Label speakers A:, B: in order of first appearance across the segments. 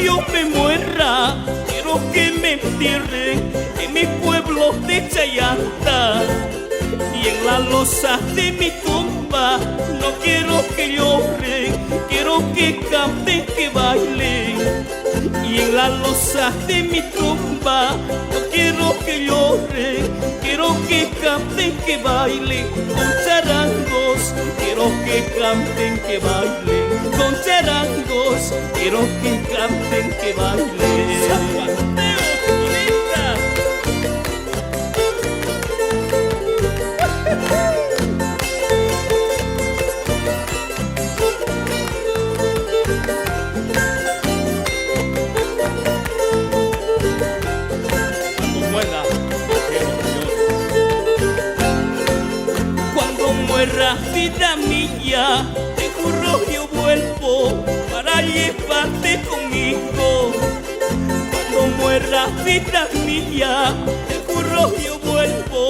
A: yo me muera, quiero que me entierren en mi pueblo de Chayanta. Y en la losa de mi tumba no quiero que lloren, quiero que canten, que bailen. Y en la losa de mi tumba no quiero que lloren, quiero que canten, que bailen. Con charangos quiero que canten, que bailen. Con charangos quiero que canten, que bailen. Vida mía, te juro yo vuelvo para llevarte conmigo. Cuando muera vida mía, te juro yo vuelvo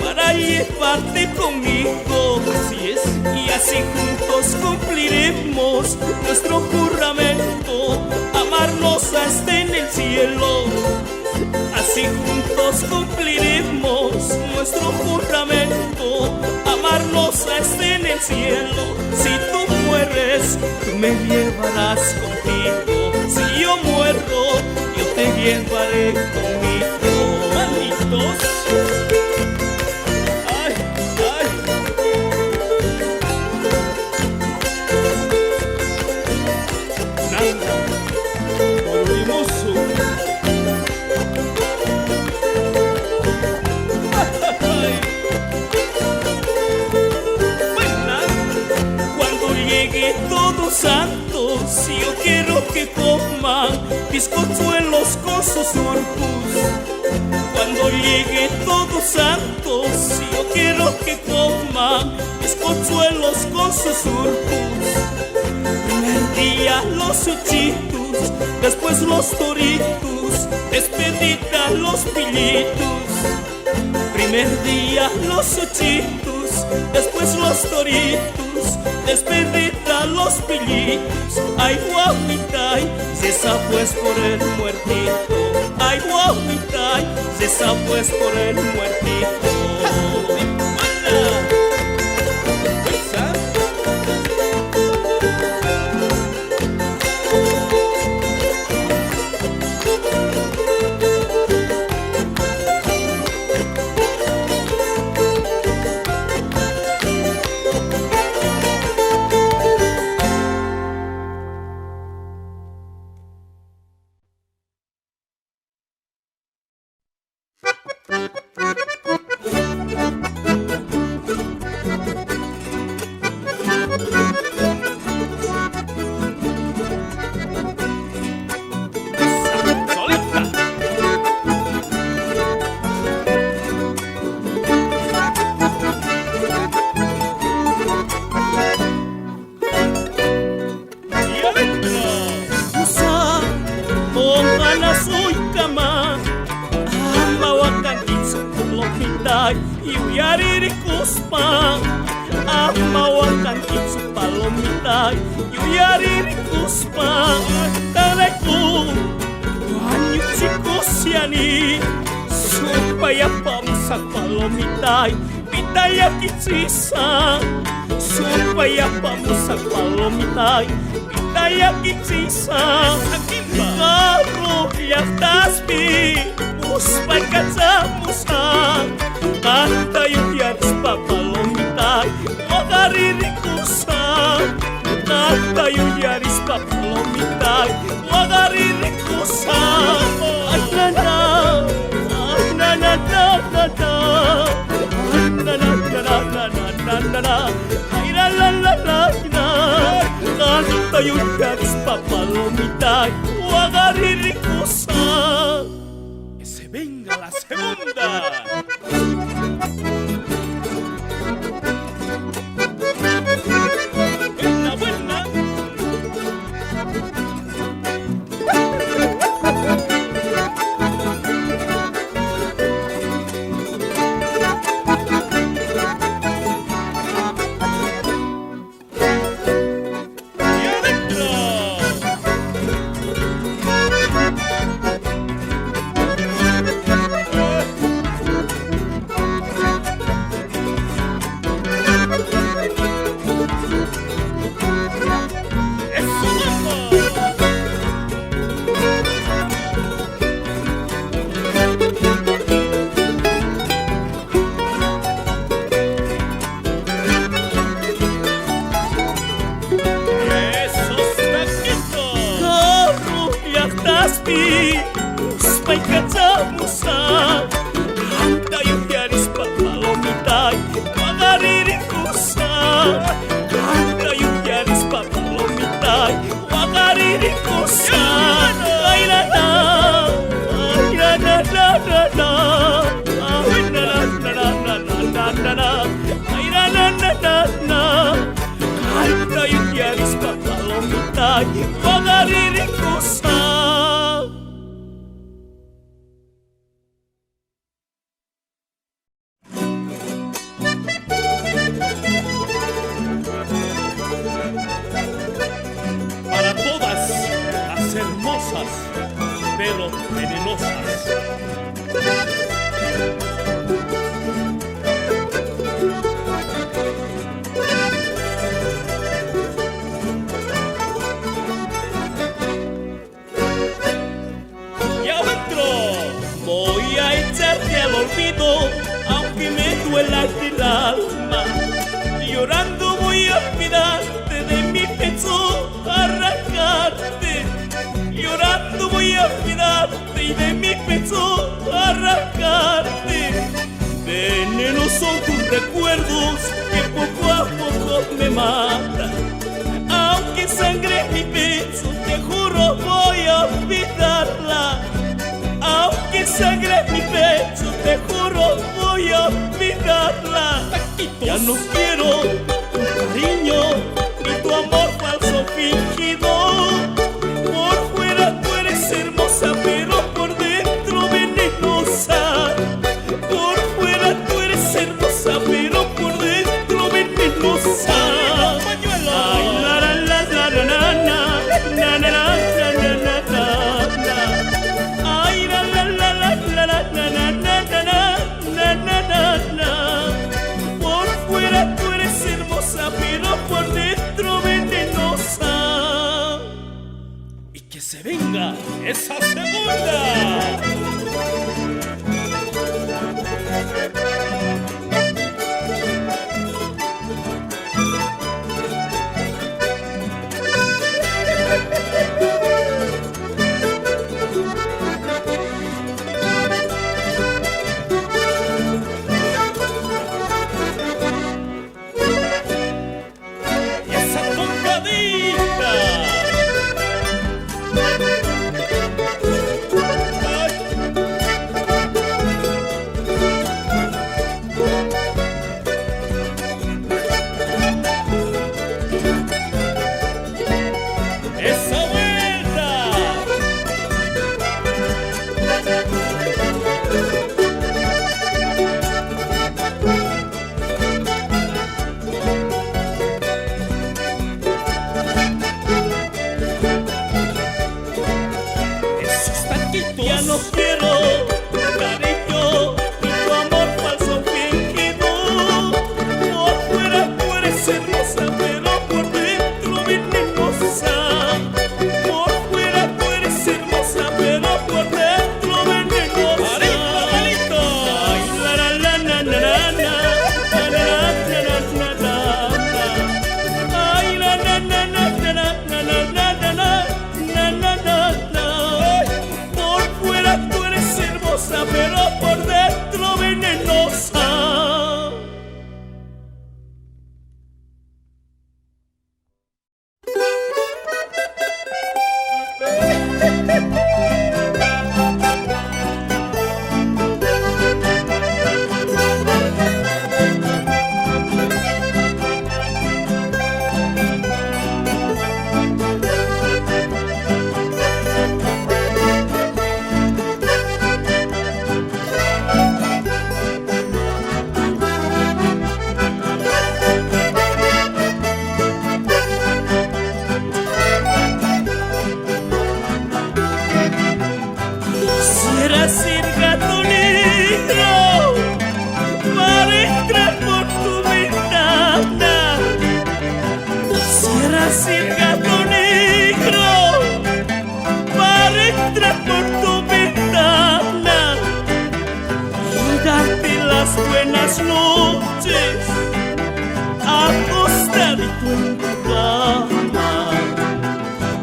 A: para llevarte conmigo. Así es. Y así juntos cumpliremos nuestro juramento, amarnos hasta en el cielo. Así juntos cumpliremos nuestro juramento, amarnos hasta en el cielo. Si tú mueres, tú me llevarás contigo. Si yo muero, yo te llevaré conmigo. Malditos. Ay, ay. Nanda, hermoso. Todos santos, yo quiero que coman bizcochuelos con sus surcos. Cuando llegue Todos Santos, yo quiero que coman bizcochuelos con sus surcos. Primer día los ochitos, después los toritos, despedida los pillitos. Primer día los ochitos, después los toritos, despedida los pillitos. Ay, guapitai, cesa pues por el muertito. Ay, guapitai, cesa pues por el muertito. Supaya pamusak palomitay, pitaya kitsisa. Karo yaktaspi, uspay katsamusa. Antayo yaris pa palomitay, wagaririkusa. Antayo yaris pa palomitay, wagaririkusa. Ay na na, ay na na na na na. Ay na na na na na na na na. Ay la la la la la. Canta yung yaris pa palomitay, wagaririkusa. Que se venga la segunda. Buena, buena. Spaikacamusa Kanta yukiaris papalomitai Wagaririkusa Kanta yukiaris papalomitai Wagaririkusa Airana Airana na na na Airana na na na na na na Airana na na na Kanta yukiaris papalomitai Wagaririkusa.
B: Para todas las hermosas pero venenosas.
A: Y adentro voy a echarte al olvido, aunque me duela el alma. Llorando voy a olvidarte de mi pecho, arrancarte. Llorando voy a olvidarte y de mi pecho arrancarte. Veneno son tus recuerdos que poco a poco me matan. Aunque sangre mi pecho, te juro voy a olvidarla. Aunque sangre mi pecho, te juro voy a olvidarla. Ya no quiero tu cariño ni tu amor falso fingido. Por fuera tú eres hermosa, pero por dentro venenosa. Por fuera tú eres hermosa, pero por dentro venenosa. Ay, la la la la la la la la la la la la. Ay, la la la la la la la la la la la. Por fuera tú eres hermosa, pero por dentro venenosa.
B: Y que se venga esa segunda. Y esa tocadita. Esa vuelta. Esos taquitos.
A: Ya no quiero tu cariño ni tu amor falso fingido. Por fuera tú eres hermosa, pero por dentro venenosa. Por fuera tú eres hermosa, pero por dentro venenosa. Ay, la la la la la la la la la la la. Ay, la la la la la la la la la la la. Por fuera tú eres hermosa, pero por dentro venenosa. Quisiera ser gato negro para entrar por tu ventana. Quisiera ser gato negro para entrar por tu ventana y darte las buenas noches acostadito en tu cama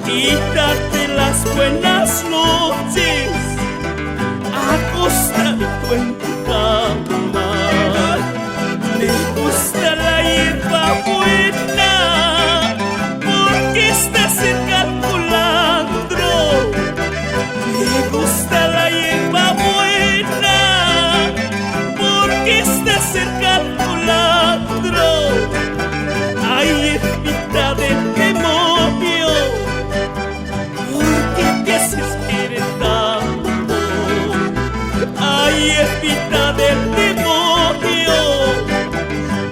A: y darte las las buenas noches acostadito en tu cama. Me gusta la hierba buena porque está cerca al culandro. Me gusta la hierba buena porque está cerca al culandro. Ay, hierbita del demonio, ¿por qué te haces querer tanto? Ay, hierbita del demonio,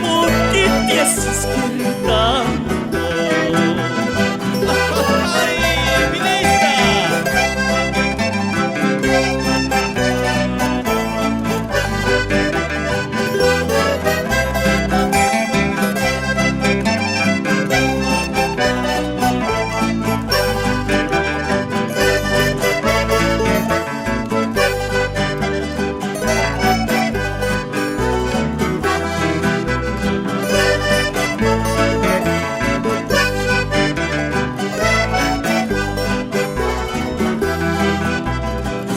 A: ¿por qué te haces querer tanto? ¡Ay, mi negra!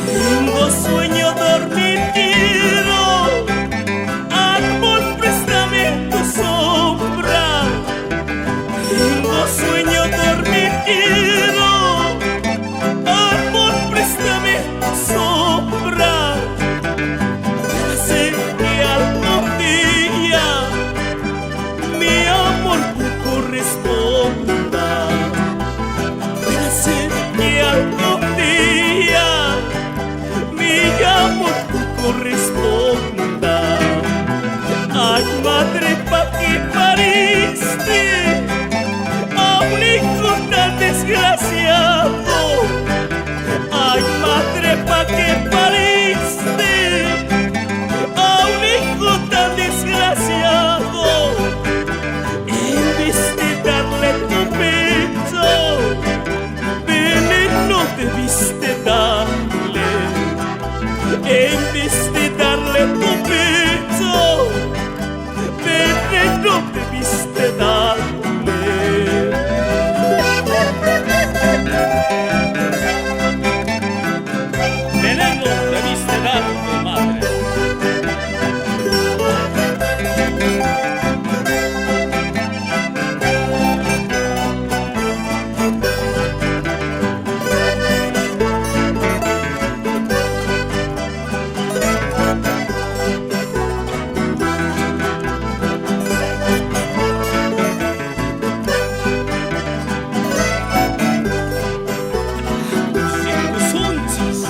A: Tengo sueño dormitero, árbol, préstame tu sombra. Tengo sueño dormitero, árbol, préstame tu sombra. Puede ser que algún día mi amor te corresponda. Puede ser que algún día mi amor te corresponda. Ay, madre, ¿pa' qué pariste a un hijo tan desgraciado? Ay, madre, ¿pa' qué pariste a un hijo tan desgraciado? En vez de darle tu pecho, veneno debiste darle. En vez de darle tu pecho, veneno debiste darle.
B: Veneno debiste darle, madre. Circunsuncis.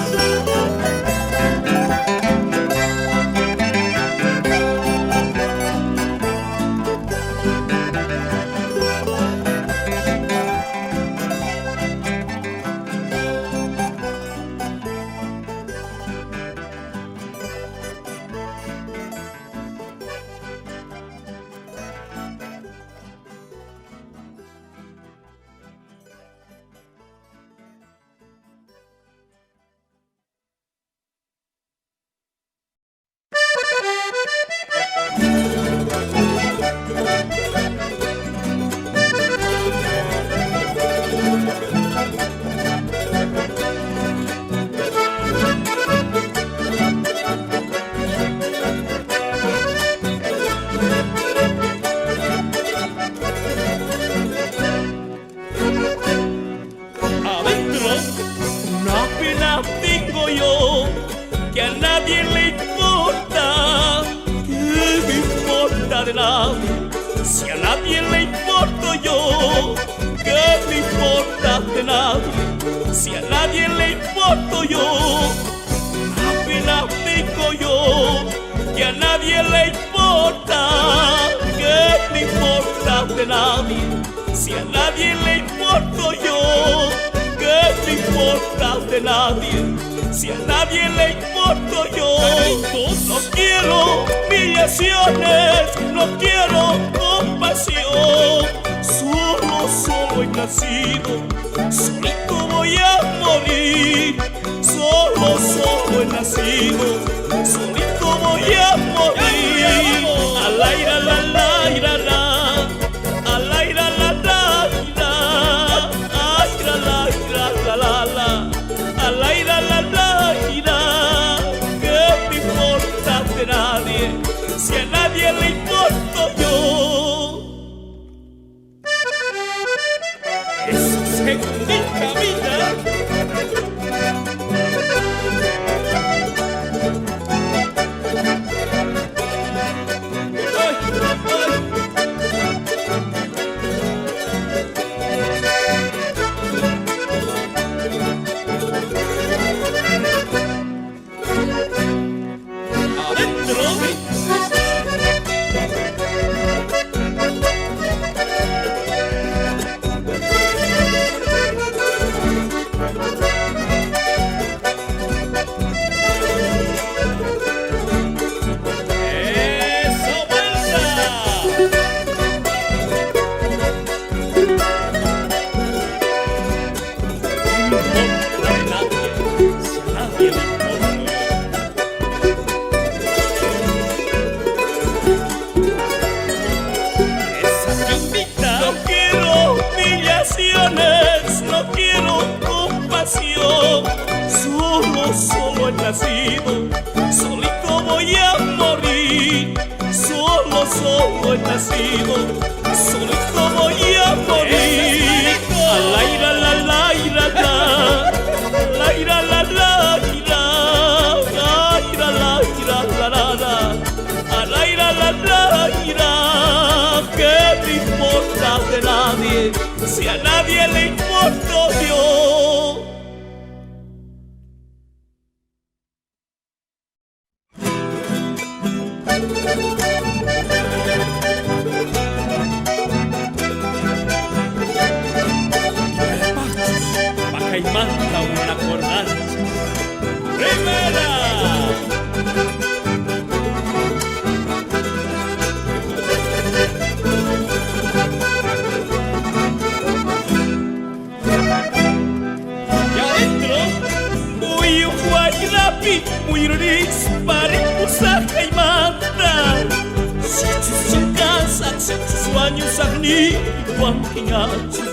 B: Adentro,
A: Una pena tengo yo que a nadie le importa. ¿Qué me importa de nadie? Si a nadie le importo yo, ¿qué me importa de nadie? Si a nadie le importo yo, una pena tengo yo que a nadie le importa. ¿Qué me importa de nadie? Si a nadie le importo yo, ¿qué me importa de nadie? Si a nadie le importo yo, no quiero humillaciones, no quiero compasión. Solo he nacido, solito voy a morir. Solo he nacido, solito voy a morir. Al aire, la, ira, la, al aire, la, ira, la, la, la, la.
B: segundita vida. Ay, adentro. Eso, vuelta. No importa de nadie, si a nadie le importo yo. Esa chumbita.
A: No quiero humillaciones, no quiero compasión. Solo he nacido, solito voy a morir. Solo he nacido, solito voy a morir. Alaira la la ira la, alaira la la ira, alaira la ira la la la, alaira la la ira. ¿Qué me importa de nadie si a nadie le importo yo?
B: Baja y manda una cornancha. ¡Primera! Y adentro.
A: Muy guayrapi, muy ris, paripusaja y mata. Si tu casa, si tus sueños agni, guanquiñacho.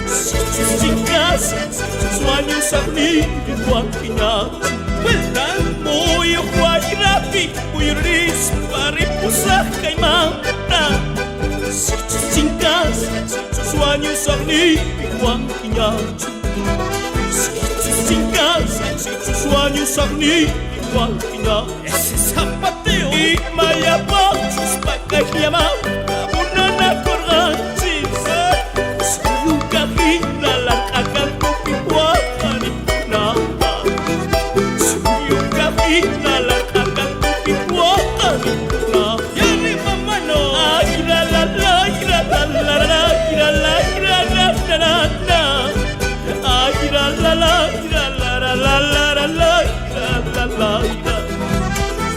A: Si tu casa, si tus sueños agni, guanquiñacho. Muy guayrapi, muy ris, paripusaja y mata. Si tu casa, si tus sueños agni, guanquiñacho. Sin casa, sin sus sueños agni, igual final.
B: Ese zapateo.
A: Y mayapachos pa' que llama una nacorganchis. Soy un cajina, la cacanto pihuacan y nada. Soy un cajina, la cacanto pihuacan y nada.
B: Y arriba mano.
A: Ay, la la la, la la la la, la la la la la la la. Ay, la la la, la la la la la la la la la.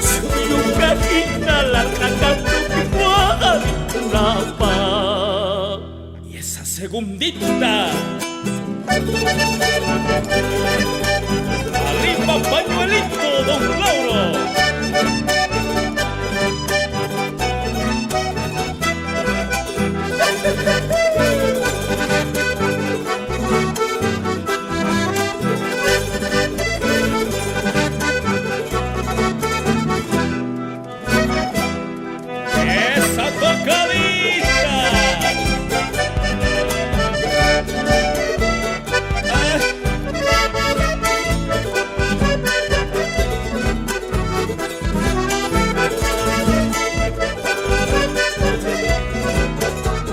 A: Soy un cajina, la cacanto pihuacan y nada.
B: Y esa segundita. Arriba pañuelito, don Lauro. Esa tocadita.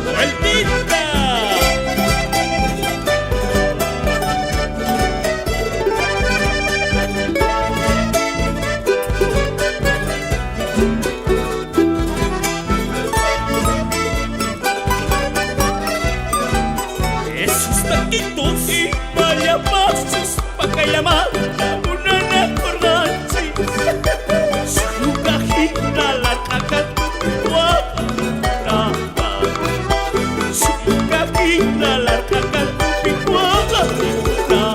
B: Vueltita.
A: Esos taquitos y mayapachos pa' que llamar una nacorganchis. Soy un cajina, la cacanto pihuacan y nada. Soy un cajina, la cacanto pihuacan y nada.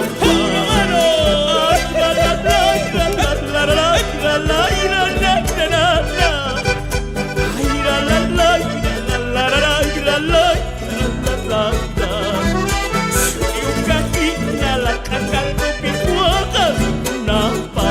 A: Ay, la la la, la la la la, la la la la la la. Ay, la la la, la la la la, la la la la. Soy un cajina, la cacanto pihuacan y nada.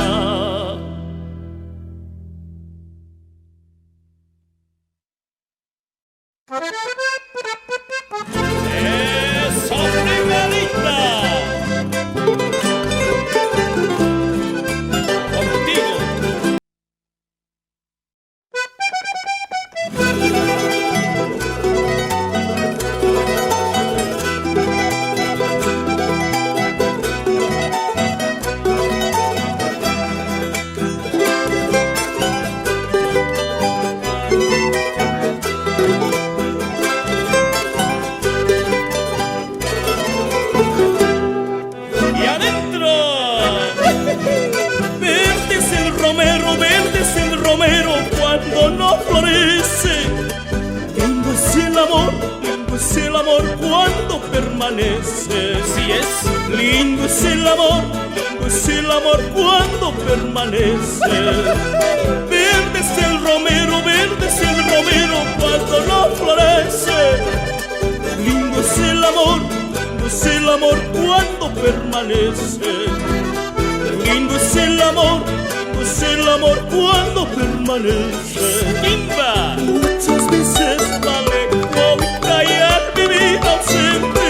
A: amor cuando permanece.
B: Si es
A: Lindo es el amor, lindo es el amor cuando permanece. Verde es el romero, verde es el romero cuando no florece. Lindo es el amor, lindo es el amor cuando permanece. Lindo es el amor, lindo es el amor cuando permanece.
B: ¡Timba!
A: Muchas veces vale cómica y al vivir ausente.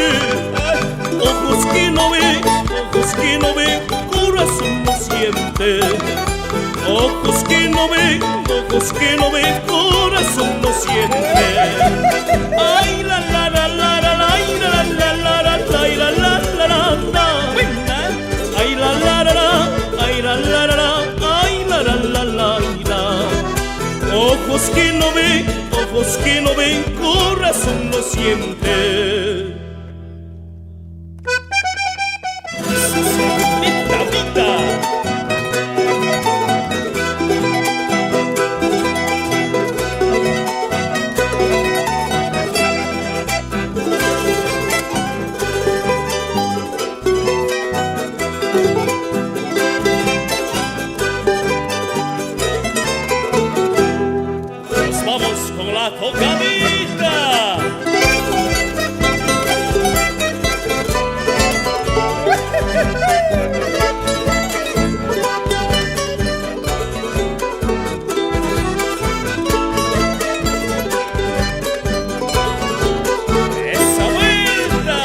A: Ojos que no ven, corazón no siente. Ojos que no ven, corazón no siente. Ay la la la la la la la la la la la la la la la. Ay la la la la, ay la la la la, ay la la la la la. Ojos que no ven, corazón no siente.
B: ¡Vita, vita! Nos vamos con la tocadita. ¡Esa vuelta!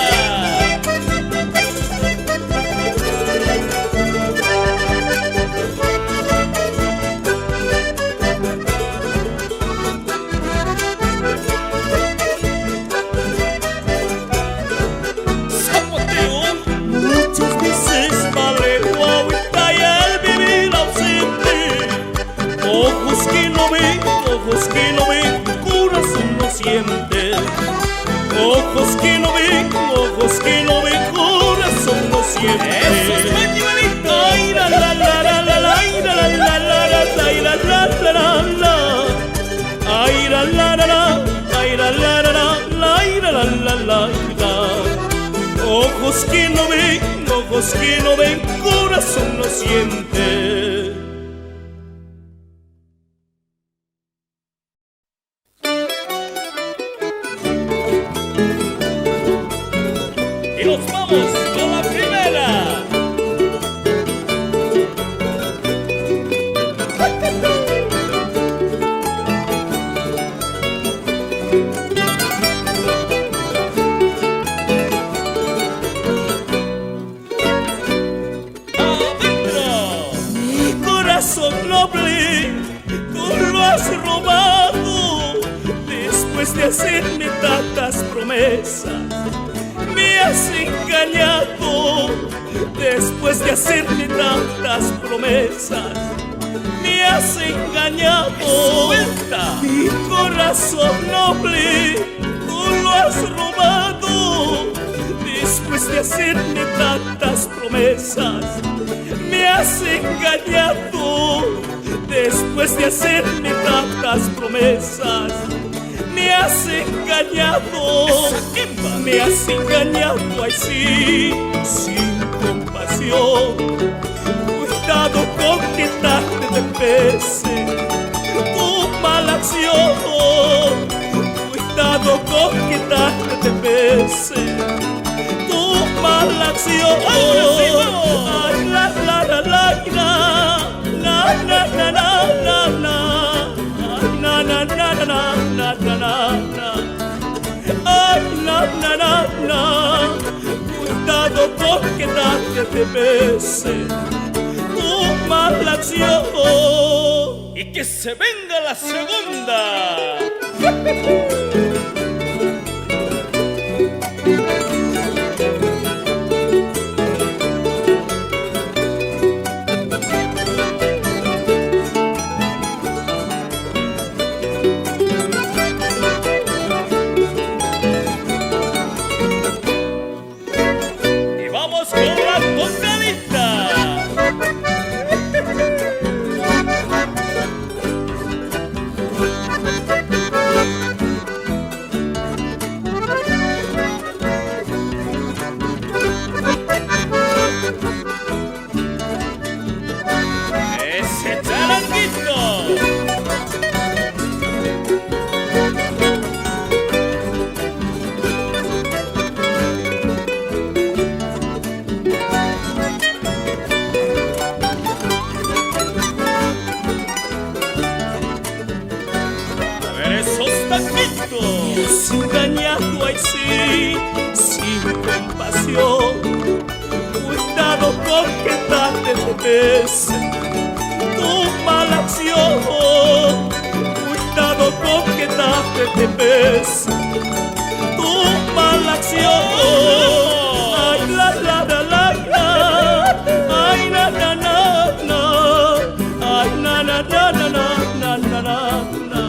B: ¡Zapoteo!
A: Muchas veces vale guauita y al vivir ausente. Ojos que no ven, corazón no siente. Ojos que no ven, corazón no siente.
B: ¡Eso es Manuelito!
A: Ay la la la la la la, ay la la la la la, ay la la la la la. Ay la la la la, ay la la la la, ay la la la la la. Ojos que no ven, corazón no siente.
B: Y nos vamos con la primera. ¡Adentro!
A: Mi corazón noble, tú lo has robado. Después de hacerme tantas promesas, me has engañado. Después de hacerme tantas promesas, me has engañado.
B: ¡Suelta!
A: Mi corazón noble, tú lo has robado. Después de hacerme tantas promesas, me has engañado. Después de hacerme tantas promesas, me has engañado. Me has engañado, ay sí, sin compasión. Cuidado con que tarde te pese tu mala acción. Cuidado con que tarde te pese tu mala acción. Ay, la la la la la la la la la la. Ay, na na na na na na na na. Ay, na na na na. Cuidado con que tarde te pese tu mala acción.
B: Y que se venga la segunda. Y vamos con la tocadita.
A: cuidado con que tarde te bese tu mala acción. Cuidado con que tarde te bese tu mala acción. Ay, la, la, la, la, la. Ay, na, na, na, na. Ay, na, na, na, na, na, na, na, na.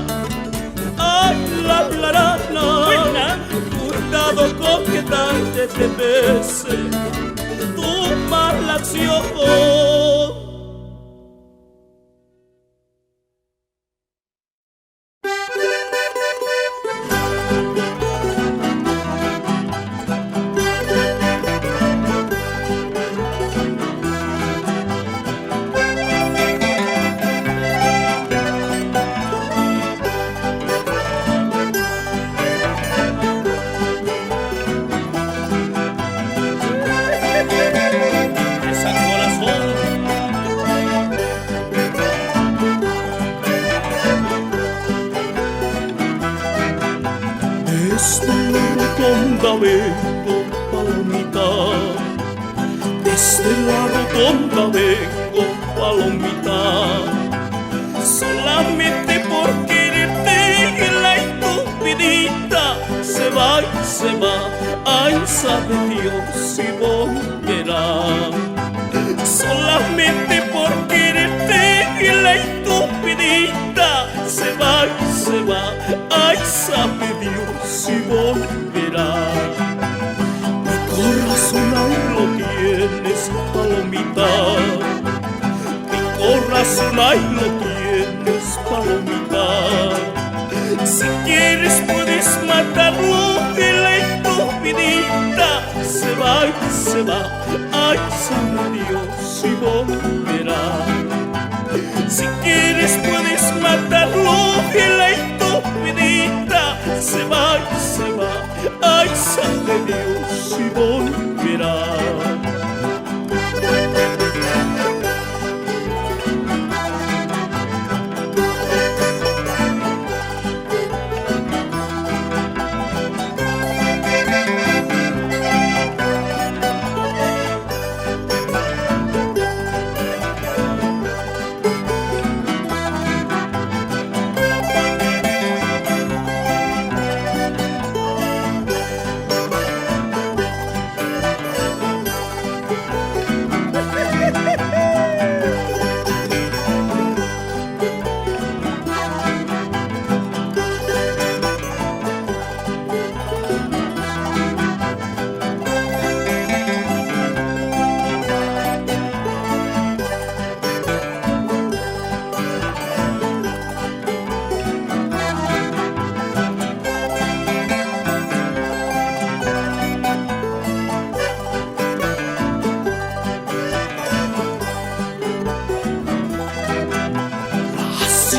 A: Ay, la, la, la, la. Cuidado con que tarde te bese tu mala acción. Vengo, palomita, desde la rotonda vengo, palomita, solamente por quererte y la estupidita se va y se va, ay, sabe Dios si volverá. Solamente por quererte y la estupidita se va y se va, ay, sabe Dios si volverá. Mi corazón ahí lo tienes, palomita. Mi corazón ahí lo tienes, palomita. Si quieres puedes matarlo y la estupidita se va y se va, ay, sabe Dios si volverá. Si quieres puedes matarlo y la estupidita se va y se va, ay, sabe Dios si volverá.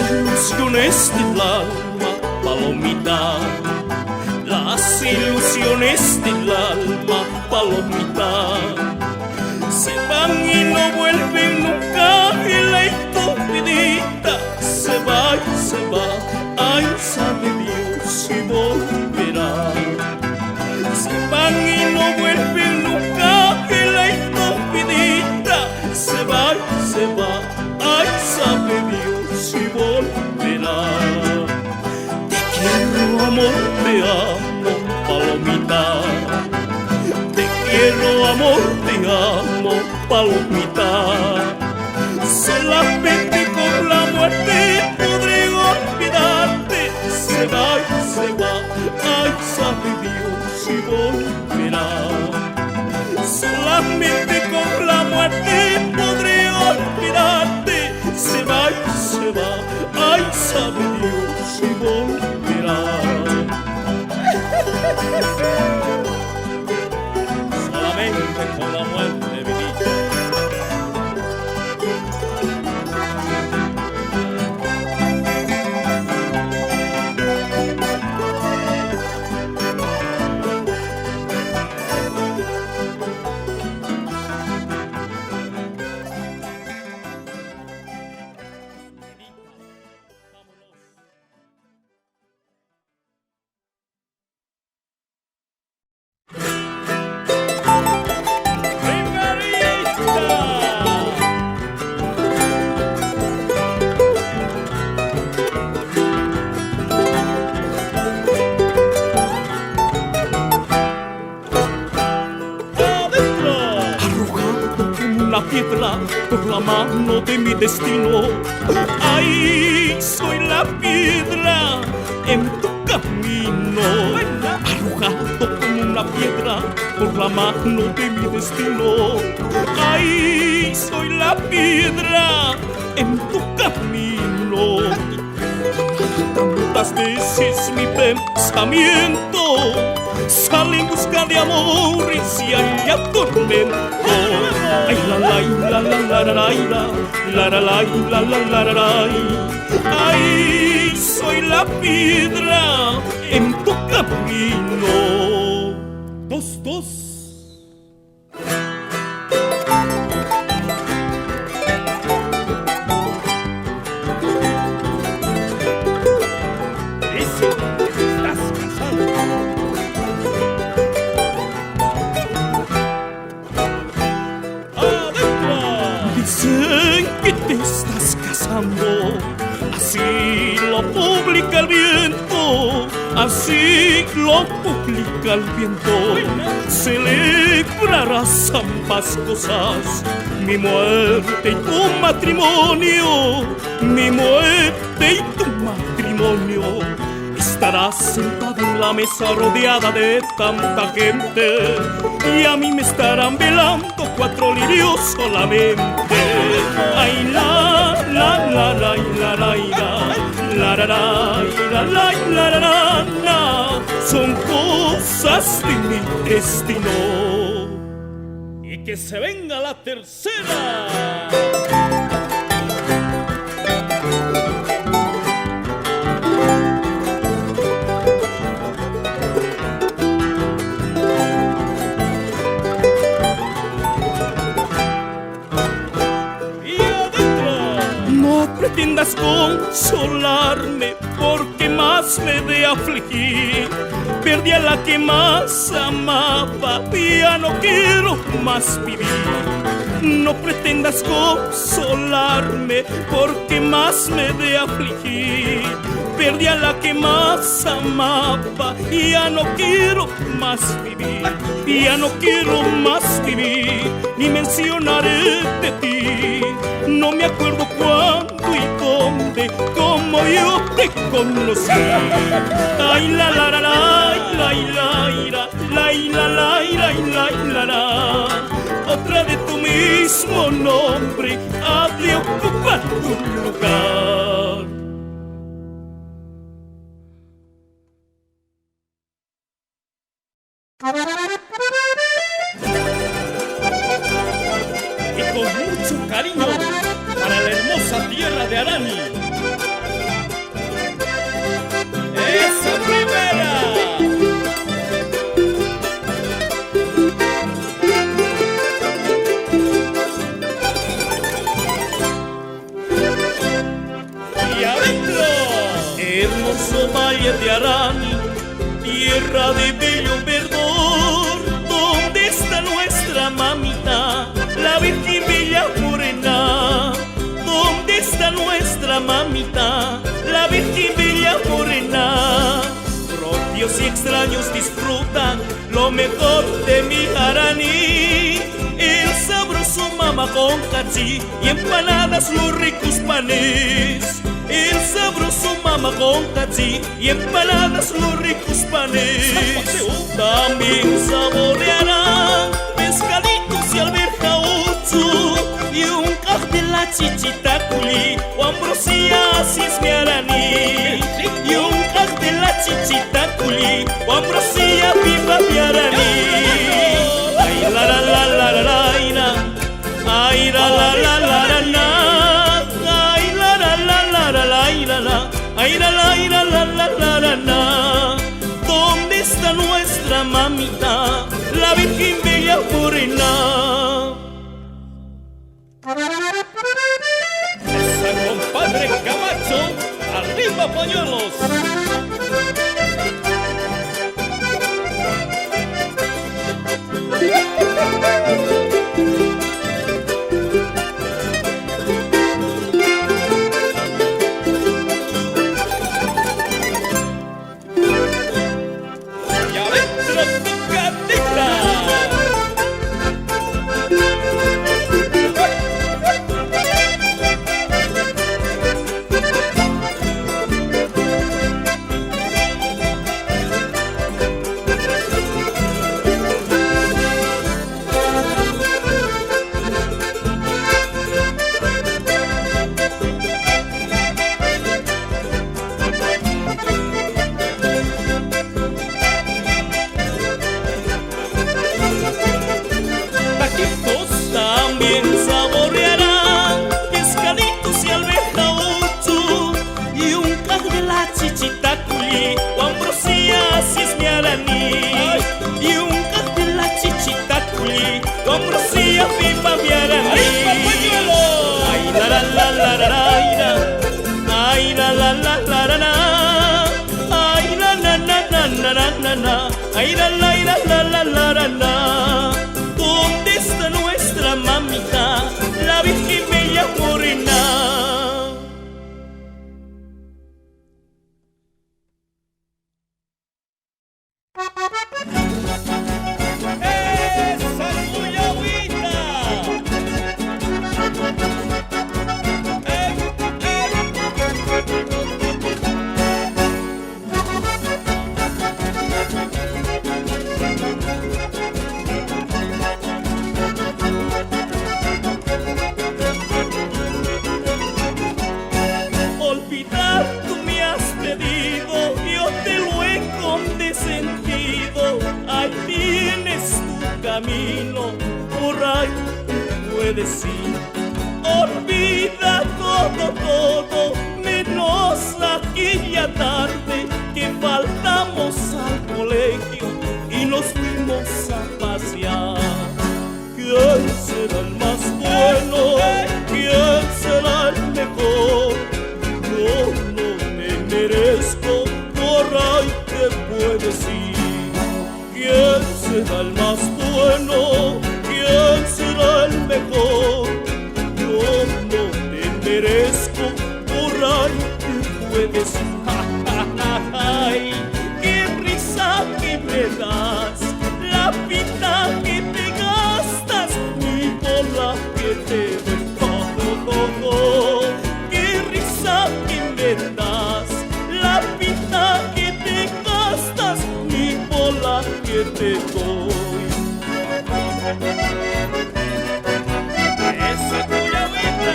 A: Ilusiones del alma, palomita, las ilusiones del alma, palomita, se van y no vuelven nunca y la estupidita se va y se va, ay, sabe Dios si volverá. Se van y no vuelven nunca y la estupidita se va y se va, ay, sabe Dios si volverá. Te quiero, amor, te amo, palomita. Te quiero, amor, te amo, palomita. Solamente con la muerte podré olvidarte. Se va y se va, ay, sabe Dios si volverá. Solamente con la muerte podré olvidarte. Se va y se va, ay, sabe Dios si volverá. Solamente con la muerte viniste. piedra por la mano de mi destino. Ay, soy la piedra en tu camino, arrojado como una piedra por la mano de mi destino. Ay, soy la piedra en tu camino. Tantas veces mi pensamiento sale en busca de amor y si hay atormento. Ay, la la la la la la la la la la la la. Ay, soy la piedra en tu camino. Dos, dos. Dicen que te estás casando, así lo publica el viento, así lo publica el viento. Celebrarás ambas cosas, mi muerte y tu matrimonio, mi muerte y tu matrimonio. Estarás sentada en la mesa rodeada de tanta gente y a mí me estarán velando 4 lirios solamente. Ay, la la la la la la la la la la la la, son cosas de mi destino. Y que se venga la tercera. Pretendas consolarme porque más me de afligir. Perdí a la que más amaba y ya no quiero más vivir. No pretendas consolarme porque más me de afligir. Perdí a la que más amaba y ya no quiero más vivir. Y ya no quiero más vivir, ni mencionaré de ti. No me acuerdo cuándo y dónde, cómo yo te conocí. Ay, la la la la la la la la la la. Otra de tu mismo nombre ha de ocupar tu lugar. Y con mucho cariño para la hermosa tierra de Arani. ¡Esa primera! Y adentro, hermoso valle de Arani, tierra de bello verdor, donde está nuestra mamita, la Virgen Bella Morena. ¿Dónde está nuestra mamita, la Virgen Bella Morena? Propios y extraños disfrutan lo mejor de mi Arani, el sabroso mama con cachí y empanadas los ricos panes. El sabroso mama con cachí y empanadas los ricos panes. También saborearán pescaditos y alberja 8 y un café la chichita culi o ambrosía si es mi Arani. Y un café la chichita culi o ambrosía viva mi Arani. Ay la la la la la la, ay la la la la la la, ay la la la la la la, ay la la la la la la. ¿Dónde está nuestra mamita, la Virgen Bella Morena? Esa compadre Camacho, arriba pañuelos. Y adentro tu catita. también saborearán pescaditos y alberja ocho y un caj de la chichita culi o ambrosía si es mi araní y un caj de la chichita culi o ambrosía pipa mi araní. Ay la la la la la la, ay la la la la la la, ay la la la la la la la, ay la la la la la la la. ¿Dónde está nuestra mamita, la Virgen Bella Morena?
B: ¡Esa cuya agüita!
A: Olvidar tú me has pedido, yo te lo he condescendido. Ahí tienes tu camino, por ahí puedes ir. Olvida todo, todo, menos aquella tarde que faltamos al colegio y nos fuimos a pasear. ¿Quién será el más bueno? ¿Quién será el mejor? Yo no te merezco, por ahí te puedes ir. ¿Quién será el más bueno? ¿Quién será el mejor? Yo no te merezco, por ahí te puedes ir. Ay, qué risa que me das, la pinta que te gastas, mi bola que te doy. Qué risa que me das, la pinta que te gastas, mi bola que te doy.
B: ¡Esa cuya agüita!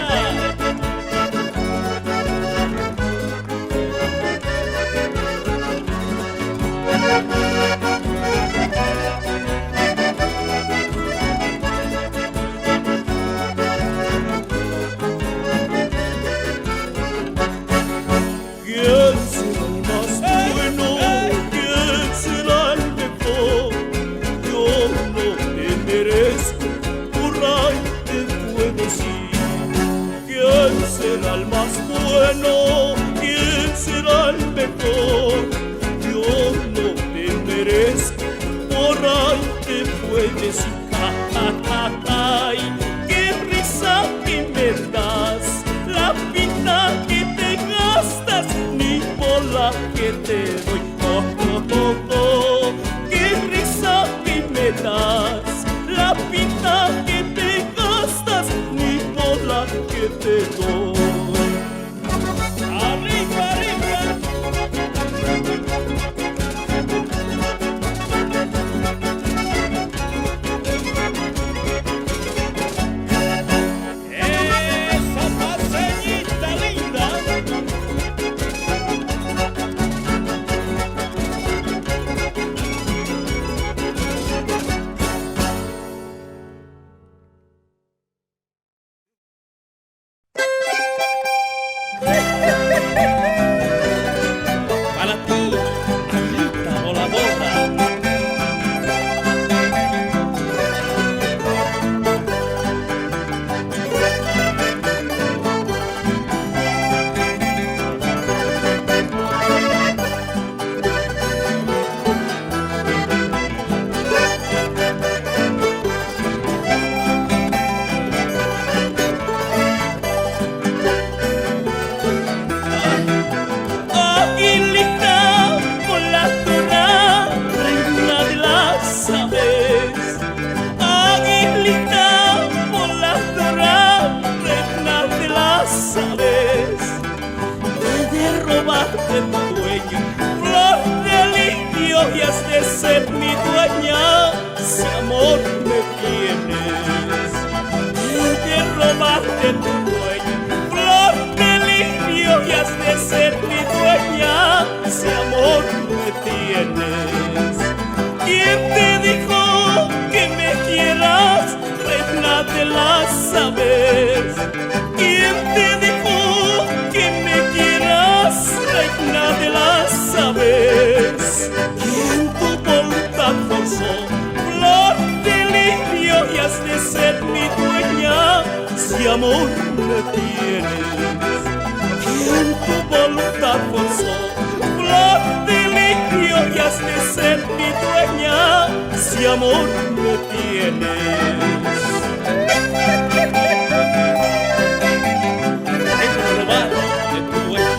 A: ¿Quién será el más bueno? ¿Quién será el mejor? Yo no te merezco, por ahí te puedes ir. ¿Quién será el más bueno? ¿Quién será el mejor? Yo no te merezco, por ahí te puedes ir. Ay, qué risa que me das, la pinta que te gastas, mi bola que te doy. Qué risa que me das, la pinta que te gastas, mi bola que te doy.
B: ¡Arriba, arriba! ¡Esa paseñita linda!
A: Para ti, Anita voladora. Aguilita voladora, reina de las aves. Aguilita voladora, reina de las aves. He de robarte tu dueño, flor de lirio, y has de ser mi dueña, si amor me tienes. He de robarte tu dueño, flor de lirio, y has de ser mi dueña, si amor me tienes. ¿Quién te dijo que me quieras, reina de las sabes. ¿Quién te dijo que me quieras, reina de las aves? ¿Quién tu voluntad forzó? Flor de lirio, y has de ser mi dueña si amor me tienes. ¿Quién tu voluntad forzó? Flor de lirio, y has de ser mi dueña si amor me tienes. Tengo que robar de tu dueño.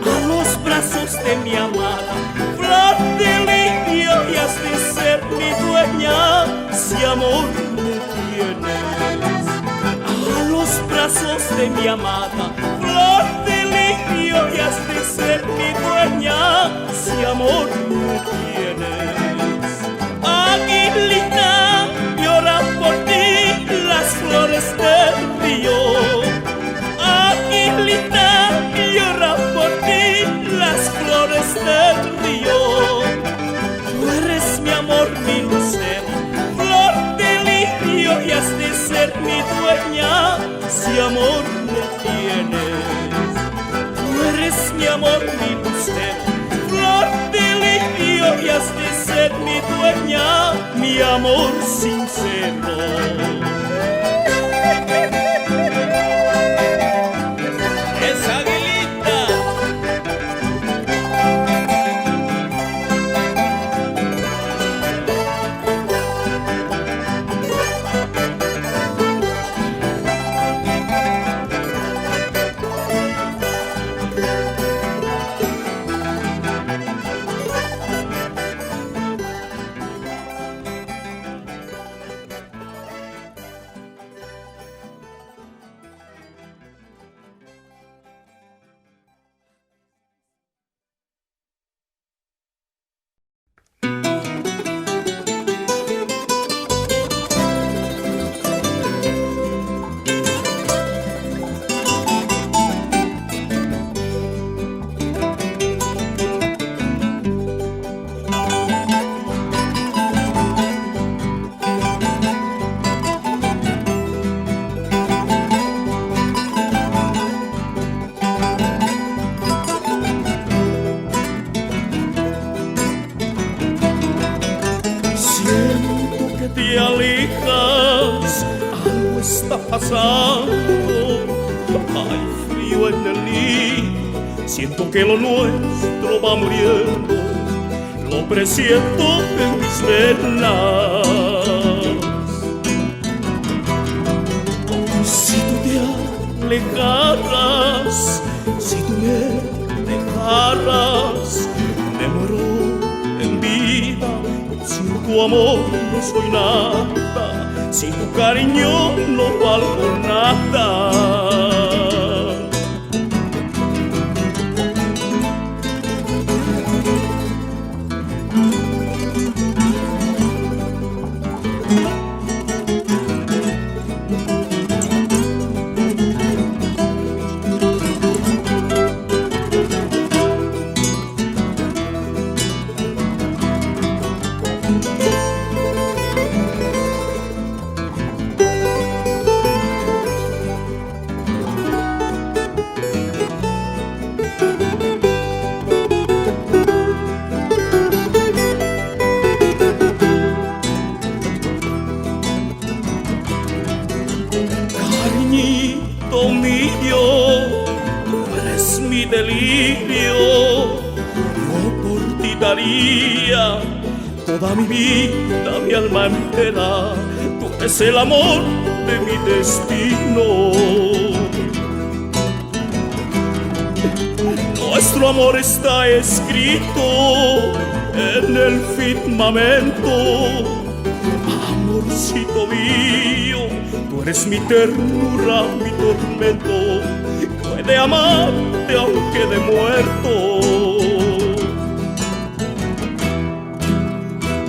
A: A los brazos de mi amada, flor de lirio, y has de ser mi dueña si amor me tienes. A los brazos de mi amada, flor de lirio, y has de ser mi dueña si amor me tienes. Aguilita, lloran por ti las flores del río. Aguilita, lloran por ti las flores del río. Tú eres mi amor, mi lucero, flor de lirio, y has de ser mi dueña si amor me tienes. Tú eres mi amor, mi lucero, flor de lirio, y has de ser mi dueña, mi amor sincero. Pasando, hay frío en el nido, siento que lo nuestro va muriendo, lo presiento en mis venas. Si tú te alejaras, si tú me dejaras, me muero en vida. Sin tu amor no soy nada, sin tu cariño no valgo nada. Toda mi vida, mi alma entera, tú eres el amor de mi destino. nuestro amor está escrito en el firmamento. Amorcito mío, tú eres mi ternura, mi tormento. No he de amarte aunque de muerto.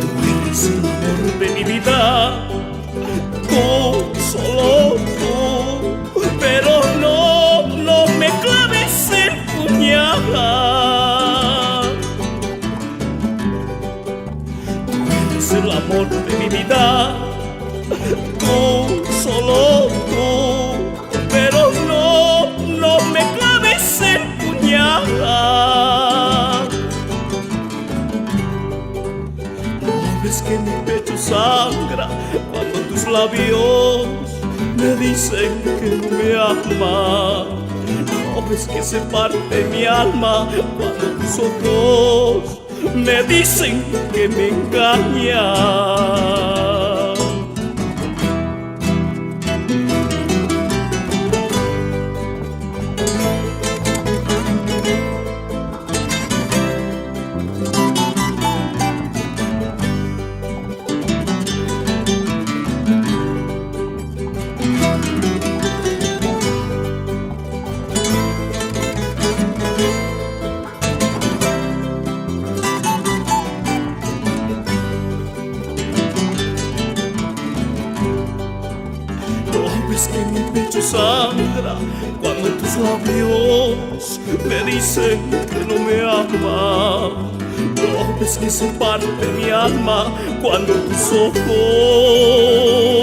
A: Tú eres el amor de mi vida, tú, solo tú. Pero no me claves el puñal. Tú eres el amor de mi vida, tú, solo tú. Pero no me claves el puñal. No ves que mi pecho sangra cuando tus labios me dicen que no me amas. No ves que se parte mi alma cuando tus ojos me dicen que me engañas. Ves que mi pecho sangra cuando tus labios me dicen que no me amas. No ves que se parte mi alma cuando tus ojos